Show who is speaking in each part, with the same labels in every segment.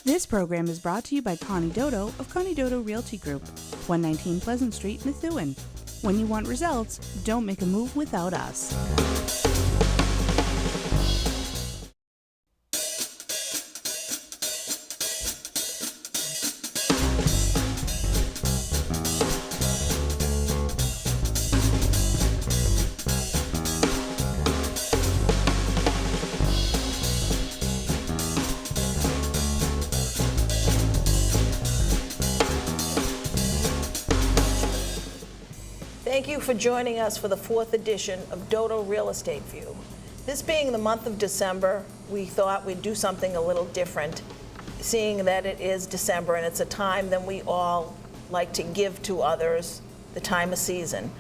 Speaker 1: This program is brought to you by Connie Doto of Connie Doto Realty Group, 119 Pleasant Street, Methuen. When you want results, don't make a move without us.
Speaker 2: Thank you for joining us for the 4th edition of Doto Real Estate View. This being the month of December, we thought we'd do something a little different, seeing that it is December and it's a time that we all like to give to others, the time of season.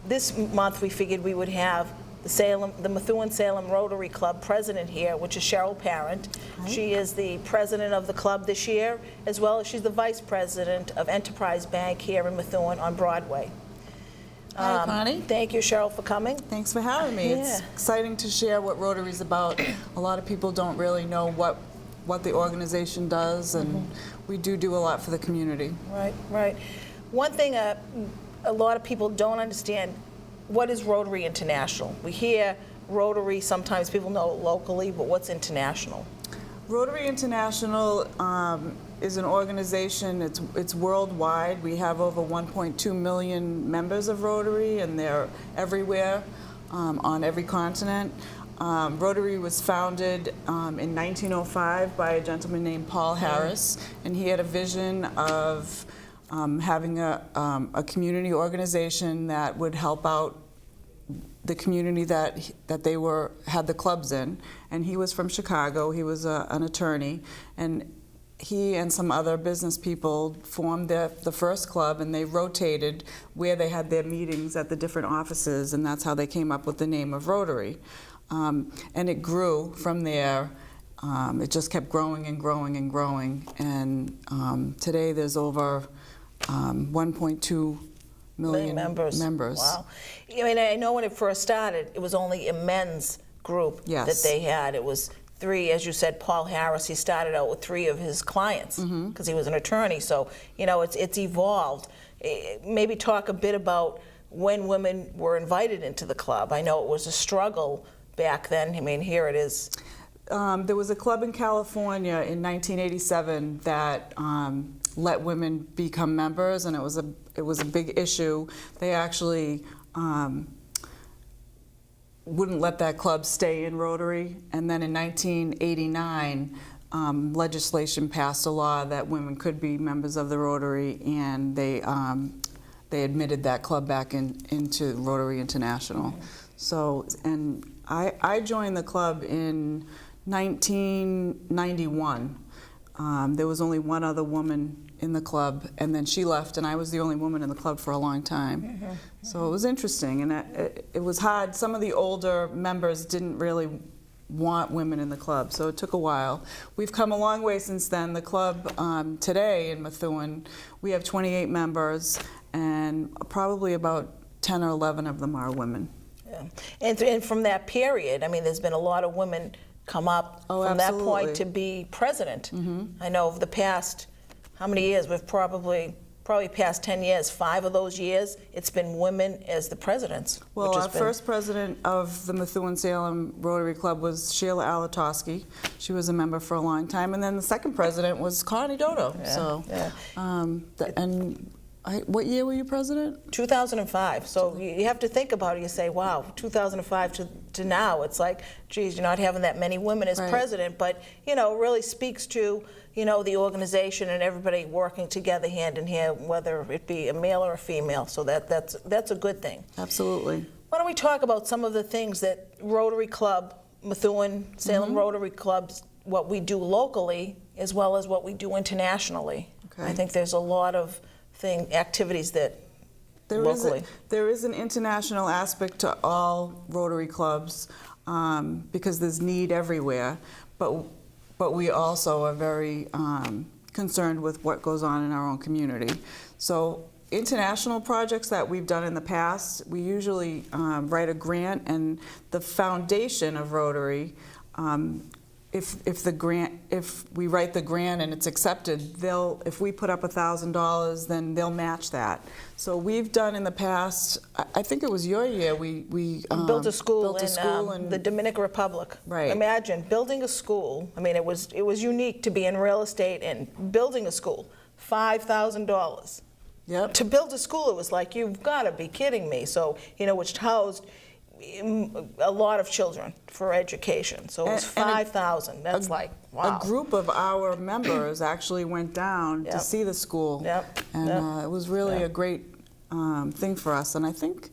Speaker 2: This month we figured we would have the Methuen-Salem Rotary Club president here, which is Cheryl Parent. Hi. She is the president of the club this year, as well as she's the vice president of Enterprise Bank here in Methuen on Broadway.
Speaker 3: Hi, Connie.
Speaker 2: Thank you, Cheryl, for coming.
Speaker 3: Thanks for having me. It's exciting to share what Rotary's about. A lot of people don't really know what the organization does, and we do a lot for the community.
Speaker 2: Right, right. One thing a lot of people don't understand, what is Rotary International? We hear Rotary, sometimes people know it locally, but what's international?
Speaker 3: Rotary International is an organization, it's worldwide. We have over 1.2 million members of Rotary, and they're everywhere, on every continent. Rotary was founded in 1905 by a gentleman named Paul Harris, and he had a vision of having a community organization that would help out the community that they had the clubs in. And he was from Chicago. He was an attorney, and he and some other business people formed the first club, and they rotated where they had their meetings at the different offices, and that's how they came up with the name of Rotary. And it grew from there. It just kept growing and growing and growing, and today there's over 1.2 million members.
Speaker 2: Wow. I mean, I know when it first started, it was only a men's group that they had. It was 3, as you said, Paul Harris, he started out with 3 of his clients because he was an attorney. So, you know, it's evolved. Maybe talk a bit about when women were invited into the club. I know it was a struggle back then. I mean, here it is.
Speaker 3: There was a club in California in 1987 that let women become members, and it was a big issue. They actually wouldn't let that club stay in Rotary, and then in 1989 legislation passed a law that women could be members of the Rotary, and they admitted that club back into Rotary International. So, and I joined the club in 1991. There was only one other woman in the club, and then she left, and I was the only woman in the club for a long time. So it was interesting, and it was hard. Some of the older members didn't really want women in the club, so it took a while. We've come a long way since then. The club today in Methuen, we have 28 members, and probably about 10 or 11 of them are women.
Speaker 2: Yeah. And from that period, I mean, there's been a lot of women come up from that point to be president. I know over the past, how many years? We've probably past 10 years, 5 of those years, it's been women as the presidents.
Speaker 3: Well, our first president of the Methuen-Salem Rotary Club was Sheila Alatosky. She was a member for a long time, and then the second president was Connie Doto. What year were you president?
Speaker 2: 2005. So you have to think about it. You say, wow, 2005 to now, it's like, geez, you're not having that many women as president, but, you know, it really speaks to, you know, the organization and everybody working together hand in hand, whether it be a male or a female. So that's a good thing.
Speaker 3: Absolutely.
Speaker 2: Why don't we talk about some of the things that Rotary Club, Methuen-Salem Rotary Clubs, what we do locally, as well as what we do internationally. I think there's a lot of activities that locally.
Speaker 3: There is an international aspect to all Rotary clubs because there's need everywhere, but we also are very concerned with what goes on in our own community. So international projects that we've done in the past, we usually write a grant, and the foundation of Rotary if we write the grant and it's accepted, if we put up $1,000, then they'll match that. So we've done in the past, I think it was your year, we
Speaker 2: built a school
Speaker 3: in
Speaker 2: the Dominican Republic.
Speaker 3: Right.
Speaker 2: Imagine building a school. I mean, it was unique to be in real estate and building a school. $5,000.
Speaker 3: Yep.
Speaker 2: To build a school, it was like, you've got to be kidding me. So, which housed a lot of children for education. So it was 5,000. That's like, wow.
Speaker 3: A group of our members actually went down to see the school.
Speaker 2: Yep.
Speaker 3: And it was really a great thing for us. And I think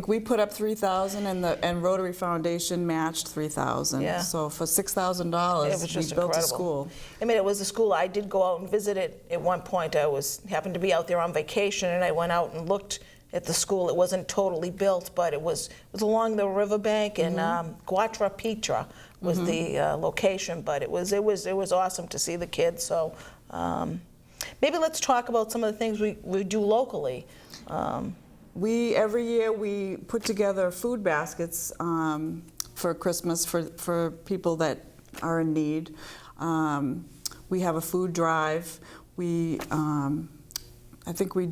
Speaker 3: we put up $3,000, and Rotary Foundation matched $3,000.
Speaker 2: Yeah.
Speaker 3: So for $6,000, we built a school.
Speaker 2: I mean, it was a school. I did go out and visit it at one point. I happened to be out there on vacation, and I went out and looked at the school. It wasn't totally built, but it was along the riverbank, and Guatra Pietra was the location. But it was awesome to see the kids. So maybe let's talk about some of the things we do locally.
Speaker 3: Every year we put together food baskets for Christmas for people that are in need. We have a food drive. I think we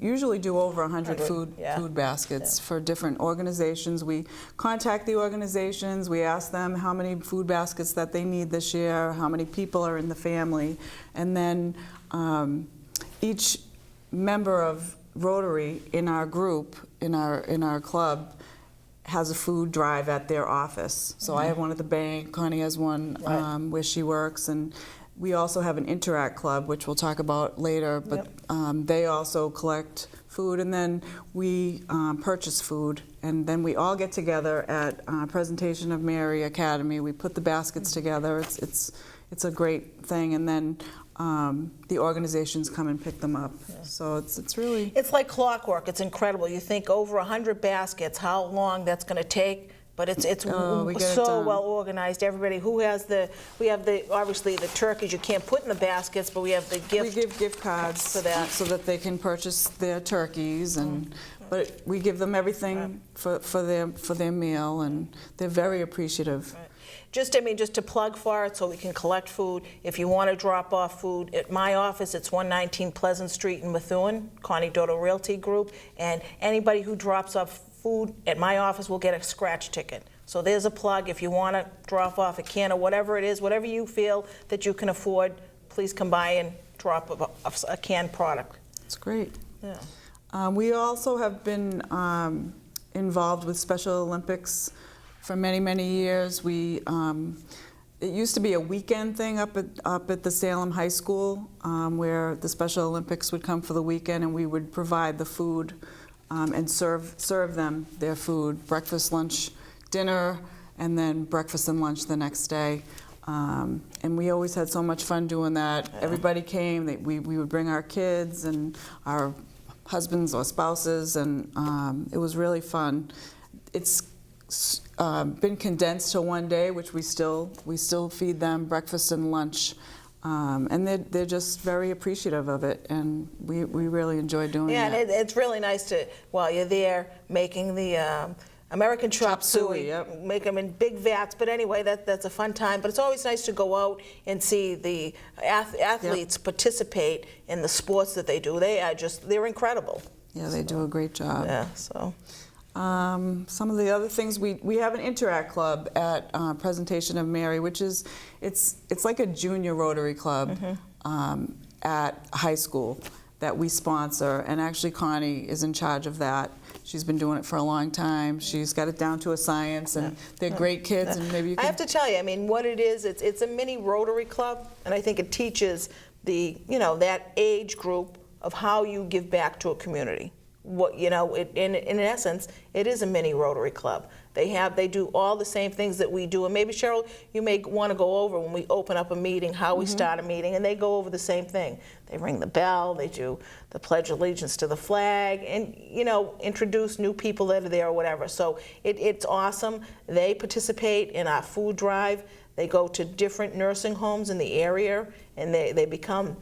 Speaker 3: usually do over 100 food baskets for different organizations. We contact the organizations, we ask them how many food baskets that they need this year, how many people are in the family, and then each member of Rotary in our group, in our club, has a food drive at their office. So I have one at the bank, Connie has one where she works, and we also have an Interact Club, which we'll talk about later, but they also collect food, and then we purchase food, and then we all get together at Presentation of Mary Academy. We put the baskets together. It's a great thing, and then the organizations come and pick them up. Yeah. So it's really... It's
Speaker 2: like clockwork. It's incredible. You think over 100 baskets, how long that's going to take, but it's so well organized. Everybody we have obviously the turkeys you can't put in the baskets, but we have the gift.
Speaker 3: We give gift cards for that, so that they can purchase their turkeys, and but we give them everything for their meal, and they're very appreciative.
Speaker 2: Right. Just to plug for it so we can collect food. If you want to drop off food at my office, it's 119 Pleasant Street in Methuen, Connie Doto Realty Group, and anybody who drops off food at my office will get a scratch ticket. So there's a plug. If you want to drop off a can or whatever it is, whatever you feel that you can afford, please come by and drop a canned product.
Speaker 3: That's great.
Speaker 2: Yeah.
Speaker 3: We also have been involved with Special Olympics for many, many years. It used to be a weekend thing up at the Salem High School, where the Special Olympics would come for the weekend, and we would provide the food and serve them their food, breakfast, lunch, dinner, and then breakfast and lunch the next day. And we always had so much fun doing that. Yeah. Everybody came. We would bring our kids and our husbands or spouses, and it was really fun. It's been condensed to one day, which we still feed them breakfast and lunch, and they're just very appreciative of it, and we really enjoy doing it.
Speaker 2: Yeah, and it's really nice to, while you're there, making the American chop suey, make them in big vats. But anyway, that's a fun time. But it's always nice to go out and see the athletes participate in the sports that they do. They're incredible.
Speaker 3: Yeah, they do a great job.
Speaker 2: Yeah, so.
Speaker 3: Some of the other things, we have an Interact Club at Presentation of Mary, which is it's like a junior Rotary Club at high school that we sponsor, and actually Connie is in charge of that. She's been doing it for a long time. She's got it down to a science, and they're great kids. And maybe you can...
Speaker 2: I have to tell you, I mean, what it is, it's a mini Rotary Club, and I think it teaches that age group of how you give back to a community. In essence, it is a mini Rotary Club. They do all the same things that we do, and maybe Cheryl, you may want to go over when we open up a meeting how we start a meeting, and they go over the same thing. They ring the bell, they do the Pledge of Allegiance to the flag, and introduce new people that are there or whatever. So it's awesome. They participate in our food drive. They go to different nursing homes in the area, and they become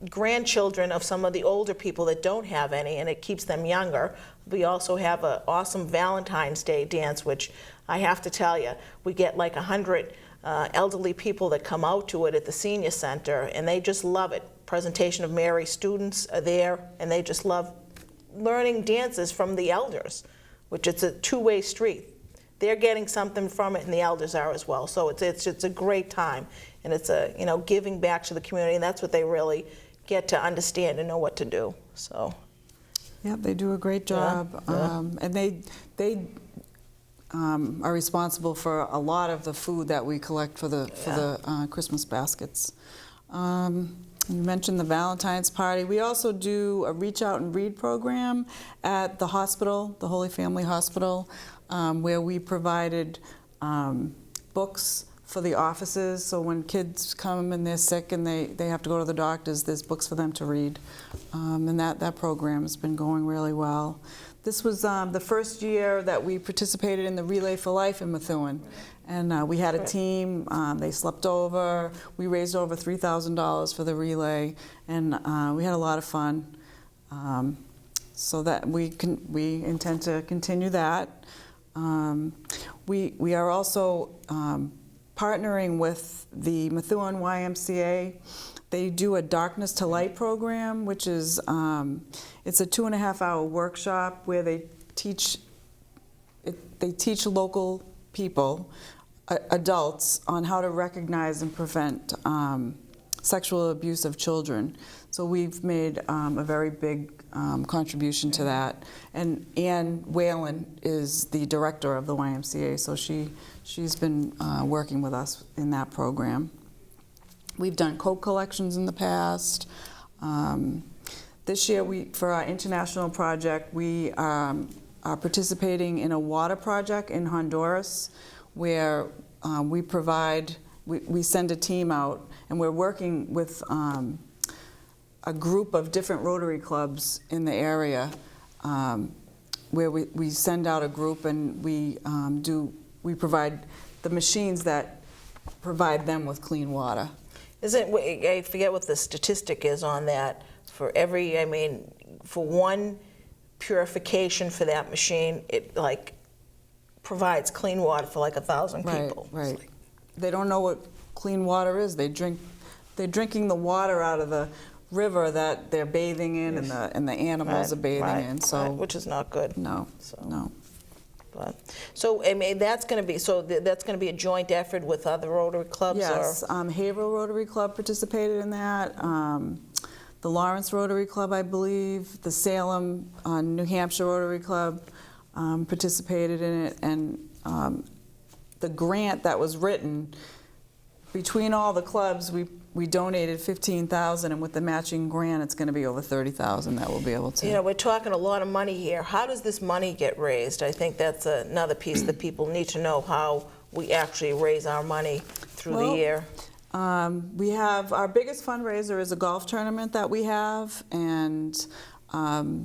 Speaker 2: grandchildren of some of the older people that don't have any, and it keeps them younger. We also have an awesome Valentine's Day dance, which I have to tell you, we get like 100 elderly people that come out to it at the senior center, and they just love it. Presentation of Mary students are there, and they just love learning dances from the elders, which it's a two-way street. They're getting something from it, and the elders are as well. So it's a great time, and it's a giving back to the community, and that's what they really get to understand and know what to do. So.
Speaker 3: Yeah, they do a great job, and they are responsible for a lot of the food that we collect for the Christmas baskets. You mentioned the Valentine's party. We also do a Reach Out and Read program at the hospital, the Holy Family Hospital, where we provided books for the offices. So when kids come and they're sick and they have to go to the doctors, there's books for them to read. And that program has been going really well. This was the first year that we participated in the Relay for Life in Methuen. And we had a team, they slept over, we raised over $3,000 for the relay, and we had a lot of fun. So that we intend to continue that. We are also partnering with the Methuen YMCA. They do a Darkness to Light program, which is it's a 2.5-hour workshop where they teach local people, adults, on how to recognize and prevent sexual abuse of children. So we've made a very big contribution to that. And Ann Whalen is the director of the YMCA, so she's been working with us in that program. We've done coat collections in the past. This year, for our international project, we are participating in a water project in Honduras, where we send a team out, and we're working with a group of different Rotary clubs in the area, where we send out a group, and we provide the machines that provide them with clean water.
Speaker 2: I forget what the statistic is on that. For for one purification for that machine, it provides clean water for 1,000 people.
Speaker 3: Right. They don't know what clean water is. They're drinking the water out of the river that they're bathing in, and the animals are bathing in. So
Speaker 2: which is not good.
Speaker 3: No.
Speaker 2: So that's going to be a joint effort with other Rotary clubs.
Speaker 3: Yes, Haverhill Rotary Club participated in that. The Lawrence Rotary Club, I believe, the Salem, New Hampshire Rotary Club participated in it, and the grant that was written between all the clubs, we donated $15,000, and with the matching grant, it's going to be over $30,000 that we'll be able to.
Speaker 2: We're talking a lot of money here. How does this money get raised? I think that's another piece that people need to know, how we actually raise our money through the year.
Speaker 3: We have our biggest fundraiser is a golf tournament that we have, and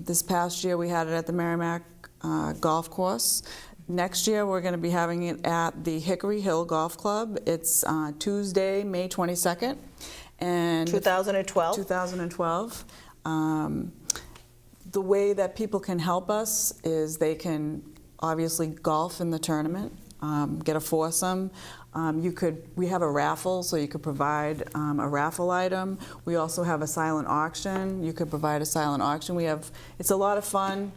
Speaker 3: this past year we had it at the Merrimack Golf Course. Next year we're going to be having it at the Hickory Hill Golf Club. It's Tuesday, May 22nd. And
Speaker 2: 2012?
Speaker 3: 2012. The way that people can help us is they can obviously golf in the tournament, get a foursome. We have a raffle, so you could provide a raffle item. We also have a silent auction. You could provide a silent auction. It's a lot of fun.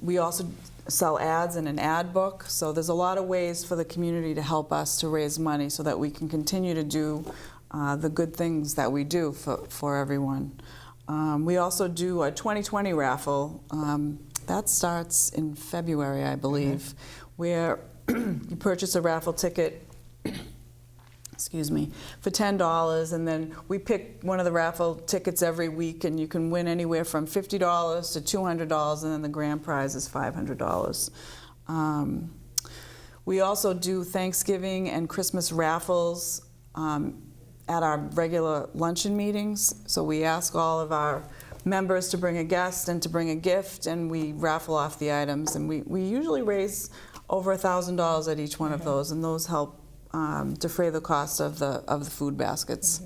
Speaker 3: We also sell ads in an ad book, so there's a lot of ways for the community to help us to raise money so that we can continue to do the good things that we do for everyone. We also do a 2020 raffle. That starts in February, I believe, where you purchase a raffle ticket, for $10, and then we pick one of the raffle tickets every week, and you can win anywhere from $50 to $200, and then the grand prize is $500. We also do Thanksgiving and Christmas raffles at our regular luncheon meetings. So we ask all of our members to bring a guest and to bring a gift, and we raffle off the items, and we usually raise over $1,000 at each one of those, and those help defray the cost of the food baskets.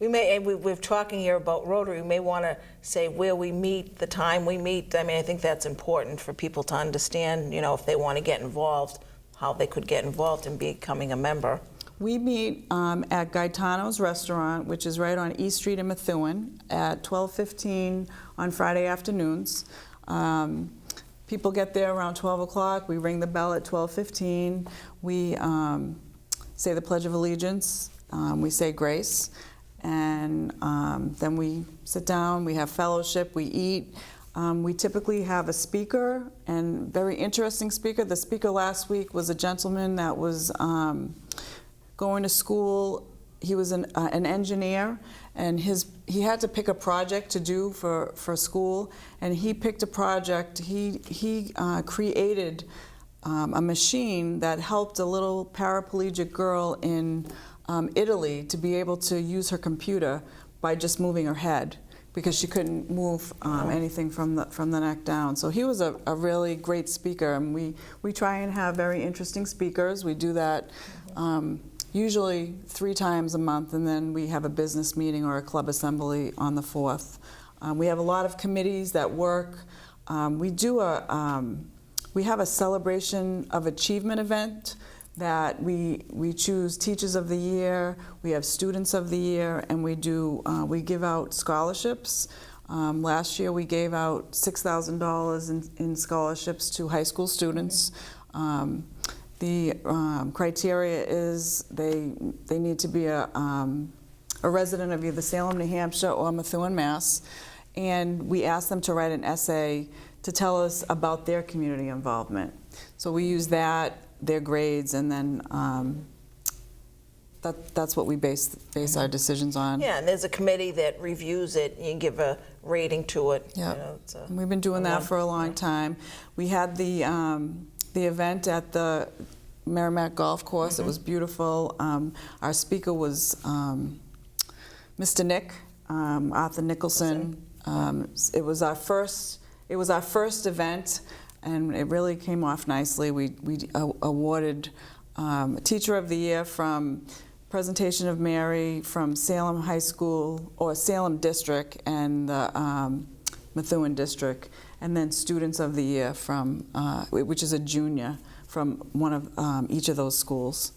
Speaker 2: We're talking here about Rotary. We may want to say where we meet, the time we meet. I mean, I think that's important for people to understand, you know, if they want to get involved, how they could get involved in becoming a member.
Speaker 3: We meet at Gaetano's Restaurant, which is right on East Street in Methuen, at 12:15 on Friday afternoons. People get there around 12 o'clock. We ring the bell at 12:15. We say the Pledge of Allegiance. We say grace. And then we sit down, we have fellowship, we eat. We typically have a speaker, and very interesting speaker. The speaker last week was a gentleman that was going to school. He was an engineer, and he had to pick a project to do for school, and he picked a project. He created a machine that helped a little paraplegic girl in Italy to be able to use her computer by just moving her head, because she couldn't move anything from the neck down. So he was a really great speaker, and we try and have very interesting speakers. We do that usually 3 times a month, and then we have a business meeting or a club assembly on the 4th. We have a lot of committees that work. We have a celebration of achievement event that we choose Teachers of the Year, we have Students of the Year, and we give out scholarships. Last year we gave out $6,000 in scholarships to high school students. The criteria is they need to be a resident of either Salem, New Hampshire or Methuen, Mass. And we ask them to write an essay to tell us about their community involvement. So we use that, their grades, and then that's what we base our decisions on.
Speaker 2: Yeah, and there's a committee that reviews it, and you give a rating to it.
Speaker 3: Yeah,
Speaker 2: you know,
Speaker 3: we've been doing that for a long time. We had the event at the Merrimack Golf Course. It was beautiful. Our speaker was Mr. Nick, Arthur Nicholson. It was our first event, and it really came off nicely. We awarded Teacher of the Year from Presentation of Mary from Salem High School, or Salem District, and the Methuen District, and then Students of the Year from, which is a junior, from one of each of those schools.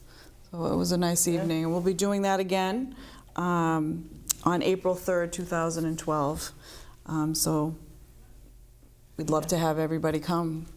Speaker 3: So it was a nice evening, and we'll be doing that again on April 3rd, 2012. So we'd love to have everybody come.